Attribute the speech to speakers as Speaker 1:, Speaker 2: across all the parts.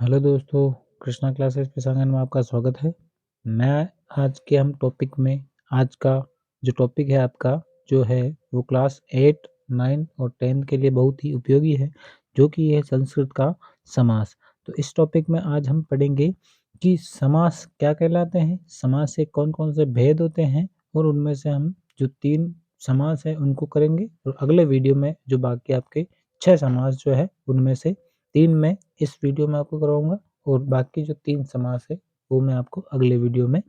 Speaker 1: Hello दोस्तों, Krishna classes पेशांगन में आपका स्वागत है। मैं आज के हम टॉपिक में आज का जो टॉपिक है आपका जो है वो क्लास 8, 9 और 10 के लिए बहुत ही उपयोगी है, जो कि है संस्कृत का समास। तो इस टॉपिक में आज हम पढ़ेंगे कि समास क्या कहलाते हैं, समास से कौन-कौन से भेद होते हैं और उनमें से हम जो 3 समास हैं उनको करेंगे और अगले वीडियो में जो बाकी आपके 6 समास जो है उनमें से 3 मैं इस वीडियो में आपको करवाऊँगा और बाकी जो 3 समास है, वो मैं आपको अगले वीडियो में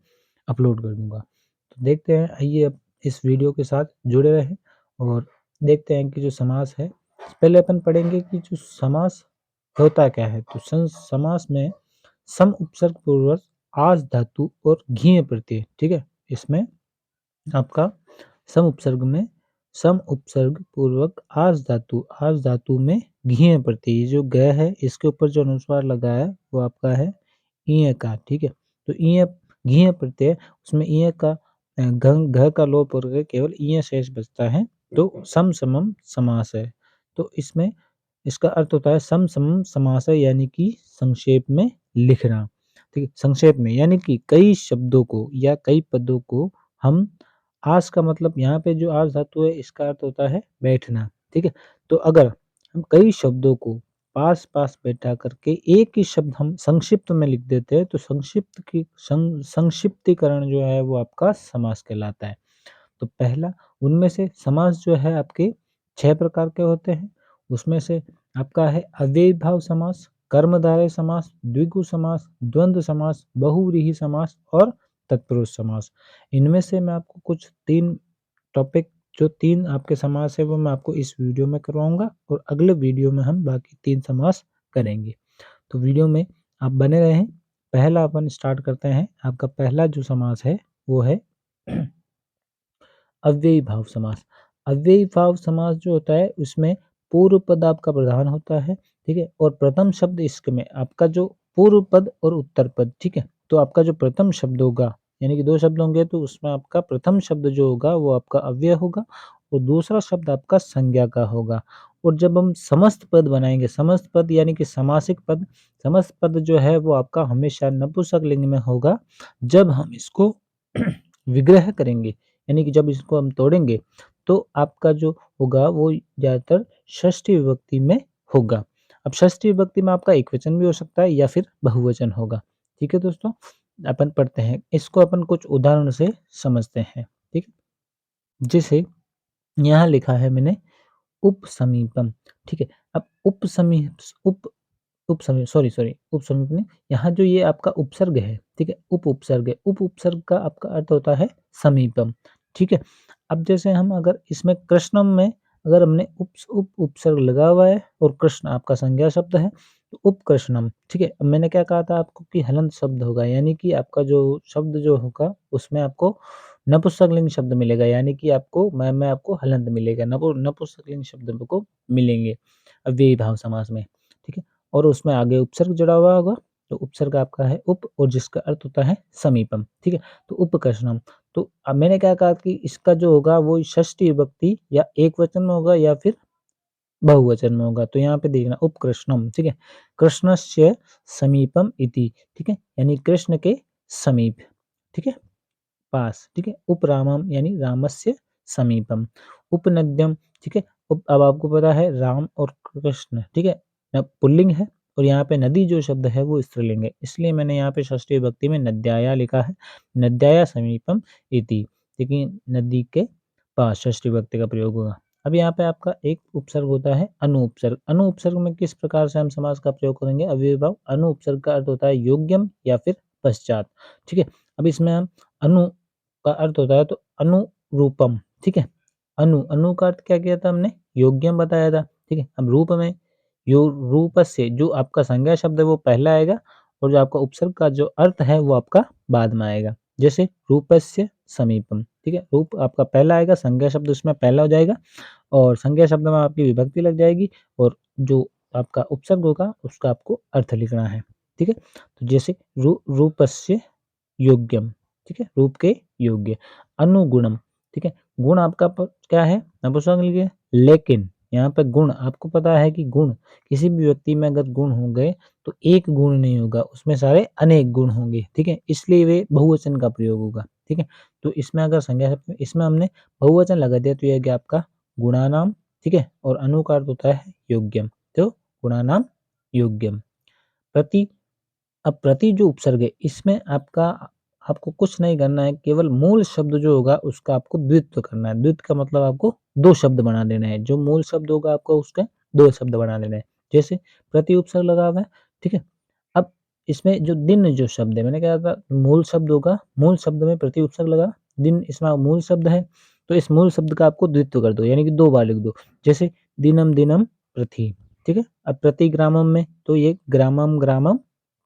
Speaker 1: अपलोड कर दूँगा। तो देखते हैं, आइए अब इस वीडियो के साथ जुड़े रहें और देखते हैं कि जो समास है, पहले अपन पढ़ेंगे कि जो समास होता क्या है? तो समास में सम उपसर्ग पूर्वक आस धातु और घीय प्रत्यय, ठीक है? इसमें आपका सम उपसर्ग पूर्वक आस धातु में घीय प्रत्यय, जो ग है इसके ऊपर जो अनुस्वार लगा है वो आपका है ईय का, ठीक है। तो ईय घीय प्रत्यय उसमें ईय का घ का लोप करके केवल ईय शेष बचता है, तो सम समम समास है। तो इसमें इसका अर्थ होता है सम समम समास है, यानी कि संक्षेप में लिखना, ठीक है। संक्षेप में यानी कि कई शब्दों को या कई पदों को हम आस का मतलब यहाँ पे जो आस धातु है इसका अर्थ होता है बैठना, ठीक है। तो अगर हम कई शब्दों को पास-पास बैठा करके एक ही शब्द हम संक्षिप्त में लिख देते हैं, तो संक्षिप्तीकरण जो है वो आपका समास कहलाता है। तो पहला उनमें से समास जो है आपके 6 प्रकार के होते हैं। उसमें से आपका है अव्ययीभाव समास, कर्मधारय समास, द्विगु समास, द्वंद्व समास, बहुव्रीहि समास और तत्पुरुष समास। इनमें से मैं आपको कुछ 3 टॉपिक जो 3 आपके समास है वो मैं आपको इस वीडियो में करवाऊँगा और अगले वीडियो में हम बाकी 3 समास करेंगे। तो वीडियो में आप बने रहें। पहला अपन स्टार्ट करते हैं। आपका पहला जो समास है वो है अव्ययी भाव समास। अव्ययी भाव समास जो होता है उसमें पूर्व पद आपका प्रधान होता है, ठीक है? और प्रथम शब्द इसमें आपका जो पूर्व पद और उत्तर पद, ठीक है? तो आपका जो प्रथम शब्द होगा, यानी कि 2 शब्द होंगे तो उसमें आपका प्रथम शब्द जो होगा वो आपका अव्यय होगा और दूसरा शब्द आपका संज्ञा का होगा। और जब हम समस्त पद बनाएँगे, समस्त पद यानी कि समासिक पद, समस्त पद जो है वो आपका हमेशा नपुंसक लिंग में होगा, जब हम इसको विग्रह करेंगे। यानी कि जब इसको हम तोड़ेंगे, तो आपका जो होगा वो ज़्यादातर षष्ठी विभक्ति में होगा। अब षष्ठी विभक्ति में आपका एकवचन भी हो सकता है या फिर बहुवचन होगा। ठीक है दोस्तों? अपन पढ़ते हैं। इसको अपन कुछ उदाहरण से समझते हैं। ठीक है? जैसे यहाँ लिखा है मैंने उपसमीपम, ठीक है? अब उपसमीप नहीं, यहाँ जो ये आपका उपसर्ग है, ठीक है? उपसर्ग है। उपसर्ग का आपका अर्थ होता है समीपम, ठीक है? अब जैसे हम अगर इसमें कृष्णम में अगर हमने उपसर्ग लगा हुआ है और कृष्ण आपका संज्ञा शब्द है, तो उपकृष्णम, ठीक है? अब मैंने क्या कहा था आपको कि हलंत शब्द होगा, यानी कि आपका जो शब्द जो होगा उसमें आपको नपुंसकलिंग शब्द मिलेगा, यानी कि आपको में आपको हलंत मिलेगा, नपुंसकलिंग शब्द को मिलेंगे अव्ययी भाव समास में, ठीक है? और उसमें आगे उपसर्ग जुड़ा हुआ होगा, तो उपसर्ग आपका है उप और जिसका अर्थ होता है समीपम, ठीक है? तो उपकृष्णम। तो अब मैंने क्या कहा कि इसका जो होगा वो षष्ठी विभक्ति या एकवचन में होगा या फिर बहुवचन में होगा। तो यहाँ पे देखना उपकृष्णम, ठीक है? कृष्णस्य समीपम इति, ठीक है? यानी कृष्ण के समीप, ठीक है? पास, ठीक है? उपरामम यानी रामस्य समीपम, उपनद्यम, ठीक है? अब आपको पता है राम और कृष्ण, ठीक है? पुल्लिंग है और यहाँ पे नदी जो शब्द है वो स्त्रीलिंग है, इसलिए मैंने यहाँ पे षष्ठी विभक्ति में नद्याया लिखा है, नद्याया समीपम इति, लेकिन नदी के पास षष्ठी विभक्ति का प्रयोग होगा। अब यहाँ पे आपका एक उपसर्ग होता है अनुउपसर्ग। अनुउपसर्ग में किस प्रकार से हम समास का प्रयोग करेंगे? अव्ययीभाव अनुउपसर्ग का अर्थ होता है योग्यम या फिर पश्चात, ठीक है? अब इसमें हम अनु का अर्थ होता है तो अनुरूपम, ठीक है? अनु का अर्थ क्या किया था हमने? योग्यम बताया था, ठीक है? अब रूप में रूपस्य जो आपका संज्ञा शब्द है वो पहला आएगा और जो आपका उपसर्ग का जो अर्थ है वो आपका बाद में आएगा। जैसे रूपस्य समीपम, ठीक है? रूप आपका पहला आएगा, संज्ञा शब्द उसमें पहला हो जाएगा और संज्ञा शब्द में आपकी विभक्ति लग जाएगी और जो आपका उपसर्ग होगा उसका आपको अर्थ लिखना है, ठीक है? तो जैसे रूपस्य योग्यम, ठीक है? रूप के योग्य। अनुगुणम, ठीक है? गुण आपका क्या है? नपुंसकलिंग है, लेकिन, यहाँ पे गुण आपको पता है कि गुण किसी भी व्यक्ति में अगर गुण हो गए तो एक गुण नहीं होगा, उसमें सारे अनेक गुण होंगे, ठीक है? इसलिए वे बहुवचन का प्रयोग होगा, ठीक है? तो इसमें अगर संज्ञा शब्द इसमें हमने बहुवचन लगा दिया तो ये हो गया आपका गुणानाम, ठीक है? और अनु का अर्थ होता है योग्यम, तो गुणानाम योग्यम। प्रति अब प्रति जो उपसर्ग है इसमें आपको कुछ नहीं करना है, केवल मूल शब्द जो होगा उसका आपको द्वित्व करना है। द्वित्व का मतलब आपको 2 शब्द बना देना है। जो मूल शब्द होगा आपको उसके 2 शब्द बना देने हैं। जैसे प्रति उपसर्ग लगा हुआ है, ठीक है? अब इसमें जो दिन जो शब्द है मैंने कहा था मूल शब्द होगा, मूल शब्द में प्रति उपसर्ग लगा, दिन इसमें मूल शब्द है, तो इस मूल शब्द का आपको द्वित्व कर दो यानी कि 2 बार लिख दो। जैसे दिनम दिनम प्रति, ठीक है? अब प्रति ग्रामम में तो ये ग्रामम ग्रामम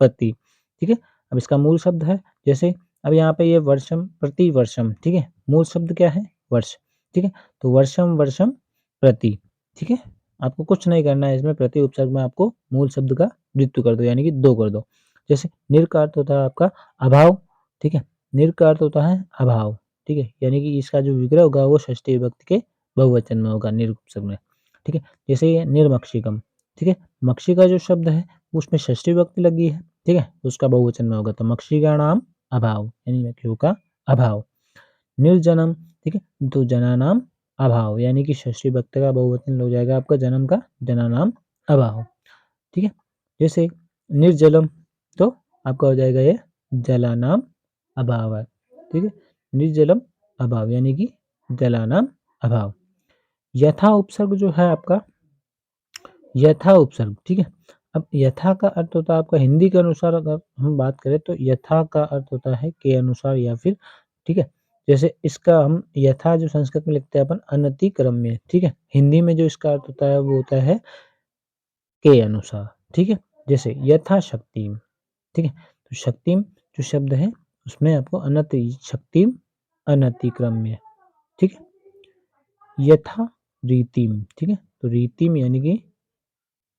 Speaker 1: प्रति, ठीक है? अब इसका मूल शब्द है जैसे अब यहाँ पे ये वर्षम प्रति वर्षम, ठीक है? मूल शब्द क्या है? वर्ष, ठीक है? तो वर्षम वर्षम प्रति, ठीक है? आपको कुछ नहीं करना है इसमें प्रति उपसर्ग में आपको मूल शब्द का द्वित्व कर दो यानी कि 2 कर दो। जैसे निर का अर्थ होता है आपका अभाव, ठीक है? निर का अर्थ होता है अभाव, ठीक है? यानी कि इसका जो विग्रह होगा वो षष्ठी विभक्ति के बहुवचन में होगा निर उपसर्ग में, ठीक है? जैसे ये निर्मक्षिकम, ठीक है? मक्षिका जो शब्द है उसमें षष्ठी विभक्ति लगी है, ठीक है? उसका बहुवचन में होगा तो मक्षिकाणाम अभाव यानी मक्षियों का अभाव। निर्जनम, ठीक है? तो जनानाम अभाव यानी कि षष्ठी विभक्ति का बहुवचन हो जाएगा आपका जन्म का जनानाम अभाव, ठीक है? जैसे निर्जलम तो आपका हो जाएगा ये जलानाम अभाव है, ठीक है? निर्जलम अभाव यानी कि जलानाम अभाव। यथा उपसर्ग जो है आपका यथा उपसर्ग, ठीक है? अब यथा का अर्थ होता है आपका हिंदी के अनुसार अगर हम बात करें तो यथा का अर्थ होता है के अनुसार या फिर, ठीक है? जैसे इसका हम यथा जो संस्कृत में लिखते हैं अपन अनतिक्रम्य, ठीक है? हिंदी में जो इसका अर्थ होता है वो होता है के अनुसार, ठीक है? जैसे यथाशक्तिम, ठीक है? तो शक्तिम जो शब्द है उसमें आपको अनति शक्तिम अनतिक्रम्य, ठीक है? यथा रीतिम, ठीक है? तो रीतिम यानी कि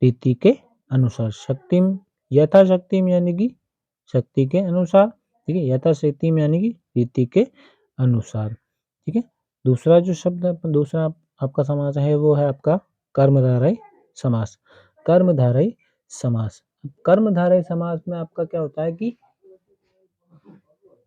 Speaker 1: रीति के अनुसार, शक्तिम यथाशक्तिम यानी कि शक्ति के अनुसार, ठीक है? यथाशक्तिम यानी कि रीति के अनुसार, ठीक है? दूसरा जो शब्द दूसरा आपका समास है वो है आपका कर्मधारय समास। कर्मधारय समास, कर्मधारय समास में आपका क्या होता है कि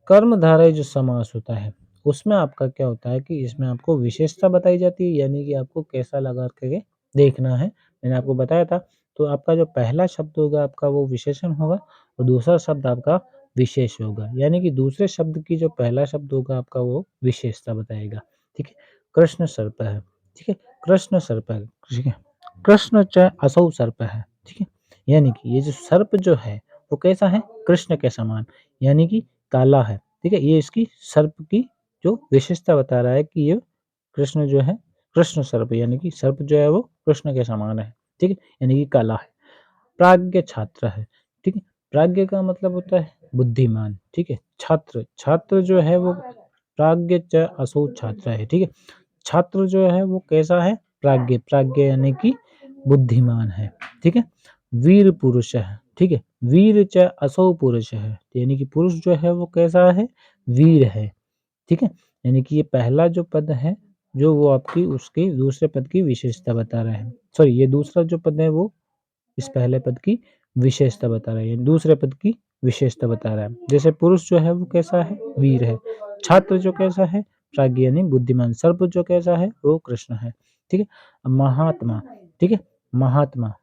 Speaker 1: कर्मधारय जो समास होता है उसमें आपका क्या होता है कि इसमें आपको विशेषता बताई जाती है यानी कि आपको कैसा लगा करके देखना है। मैंने आपको बताया था तो आपका जो पहला शब्द होगा आपका वो विशेषण होगा और दूसरा शब्द आपका विशेष होगा यानी कि दूसरे शब्द की जो पहला शब्द होगा आपका वो विशेषता बताएगा, ठीक है? कृष्ण सर्प है, ठीक है? कृष्ण सर्प है, ठीक है? कृष्ण च असौ सर्प है, ठीक है? यानी कि ये जो सर्प जो है वो कैसा है? कृष्ण के समान यानी कि काला है, ठीक है? ये इसकी सर्प की जो विशेषता बता रहा है कि ये कृष्ण जो है कृष्ण सर्प यानी कि सर्प जो है वो कृष्ण के समान है, ठीक है? यानी कि काला है। प्राज्ञ छात्र है, ठीक है? प्राज्ञ का मतलब होता है बुद्धिमान, ठीक है? छात्र, छात्र जो है वो प्राज्ञ च असौ छात्र है, ठीक है? छात्र जो है वो कैसा है? प्राज्ञ, प्राज्ञ यानी कि बुद्धिमान है, ठीक है? वीर पुरुष है, ठीक है? वीर च असौ पुरुष है, यानी कि पुरुष जो है वो कैसा है? वीर है, ठीक है? यानी कि ये पहला जो पद है, जो वो आपकी उसके दूसरे पद की विशेषता बता रहा है। सॉरी ये दूसरा जो पद है वो इस पहले पद की विशेषता बता रहा है, यानी दूसरे पद की विशेषता बता रहा है। जैसे पुरुष जो है वो कैसा है? वीर है। छात्र जो कैसा है? प्राज्ञ यानी बुद्धिमान। सर्प जो कैसा है? वो कृष्ण है, ठीक है? महात्मा, ठीक है? महात्मा,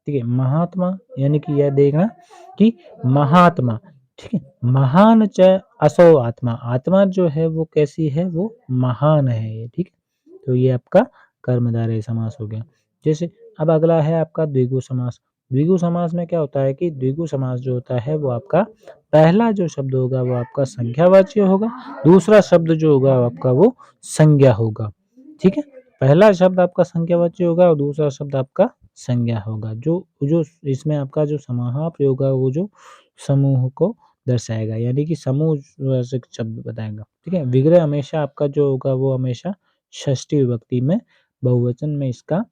Speaker 1: ठीक है? महात्मा यानी कि यह देखना कि महात्मा, ठीक है? महान च असौ आत्मा, आत्मा जो है वो कैसी है? वो महान है, ठीक है? तो ये आपका कर्मधारय समास हो गया। जैसे अब अगला है आपका द्विगु समास। द्विगु समास में क्या होता है कि द्विगु समास जो होता है वो आपका पहला जो शब्द होगा वो आपका संख्यावाची होगा, दूसरा शब्द जो होगा आपका वो संज्ञा होगा, ठीक है? पहला शब्द आपका संख्यावाची होगा और दूसरा शब्द आपका संज्ञा होगा। जो जो इसमें आपका जो समाहार प्रयोग होगा वो जो समूह को दर्शाएगा यानी कि समूह वाचक शब्द बताएगा, ठीक है? विग्रह हमेशा आपका जो होगा वो हमेशा षष्ठी विभक्ति में बहुवचन में इसका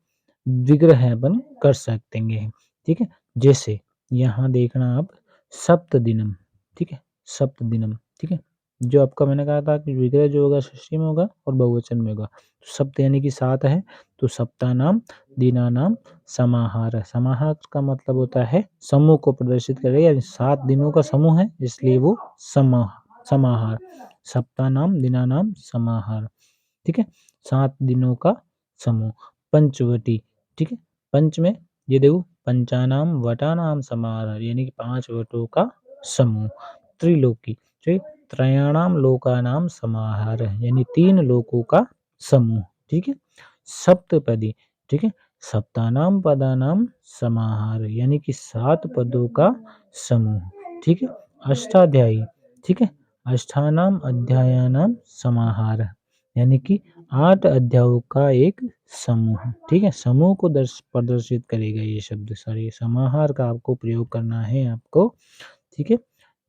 Speaker 1: विग्रह अपन कर सकते हैं, ठीक है? जैसे यहाँ देखना आप सप्तदिनम, ठीक है? सप्तदिनम, ठीक है? जो आपका मैंने कहा था कि विग्रह जो होगा षष्ठी में होगा और बहुवचन में होगा। तो सप्त यानी कि 7 है, तो सप्तानाम दिनानाम समाहार। समाहार का मतलब होता है समूह को प्रदर्शित करेगा, यानी 7 दिनों का समूह है, इसलिए वो समाहार। सप्तानाम दिनानाम समाहार, ठीक है? 7 दिनों का समूह। पंचवटी, ठीक है? पंच में ये देखो पंचानाम वटानाम समाहार, यानी कि 5 वटों का समूह। त्रिलोकी, ठीक? त्रयाणाम लोकानाम समाहार, यानी 3 लोकों का समूह, ठीक है? सप्तपदी, ठीक है? सप्तानाम पदानाम समाहार, यानी कि 7 पदों का समूह, ठीक है? अष्टाध्यायी, ठीक है? अष्टानाम अध्यायानाम समाहार, यानी कि 8 अध्यायों का एक समूह, ठीक है? समूह को प्रदर्शित करेगा ये शब्द सारे। समाहार का आपको प्रयोग करना है आपको, ठीक है?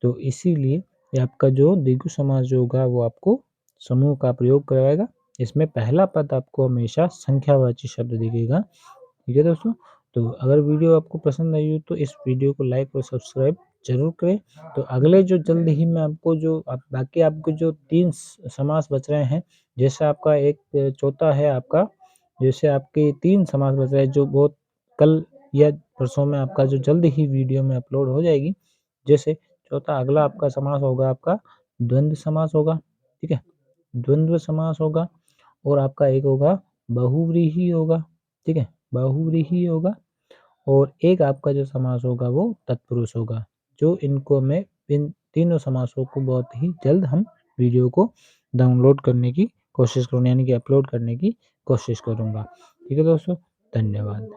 Speaker 1: तो इसीलिए ये आपका जो द्विगु समास जो होगा वो आपको समूह का प्रयोग करवाएगा। इसमें पहला पद आपको हमेशा संख्यावाची शब्द दिखेगा, ठीक है दोस्तों? तो अगर वीडियो आपको पसंद आई हो तो इस वीडियो को लाइक और सब्सक्राइब ज़रूर करें। तो अगले जो जल्द ही मैं आपको जो बाकी आपको जो 3 समास बच रहे हैं, जैसे आपका एक चौथा है आपका, जैसे आपके 3 समास बच रहे हैं जो बहुत कल या परसों में आपका जो जल्द ही वीडियो में अपलोड हो जाएगी। जैसे चौथा अगला आपका समास होगा आपका द्वंद्व समास होगा, ठीक है? द्वंद्व समास होगा और आपका एक होगा बहुव्रीहि होगा, ठीक है? बहुव्रीहि होगा और एक आपका जो समास होगा वो तत्पुरुष होगा। जो इनको मैं इन तीनों समासों को बहुत ही जल्द हम वीडियो को डाउनलोड करने की कोशिश करूँगा, यानी कि अपलोड करने की कोशिश करूँगा। ठीक है दोस्तों, धन्यवाद।